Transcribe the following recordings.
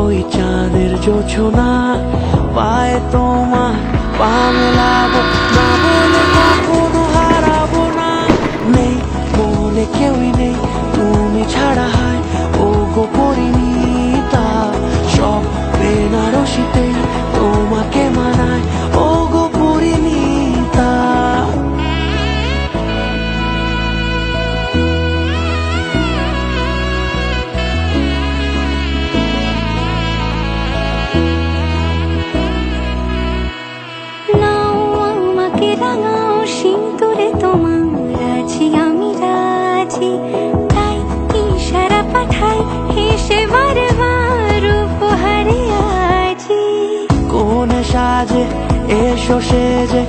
ওই চাঁদের জোছনা পায়ে তোমার পা মেলাবো না বলে কখনো হারাবো না। নেই মনে কেউই নেই তুমি ছাড়া, হয় ও গো পরিণীতা। সব বেনারসিতেই তোমাকে মানায় ও গো পরিণীতা। রাঙাও সিঁদুরে তোমার আছি আমি রাজি, তাই ইশারা পাঠাই হেসে বারবার উপহারে আজি। কোন সাজে এসো সেজে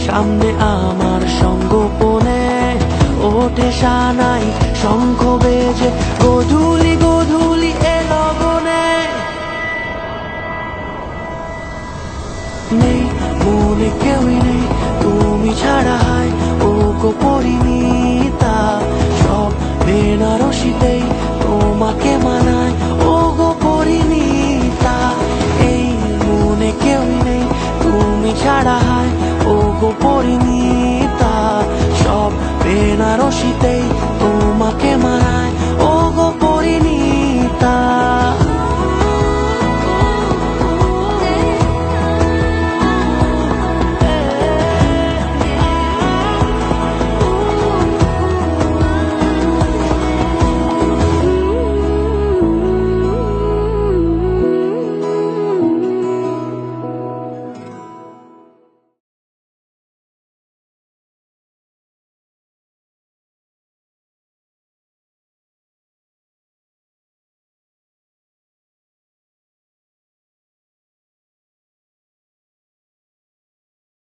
সামনে আমার সঙ্গোপনে, ওঠে সানাই শঙ্খ বেজে গধূলি গধূলি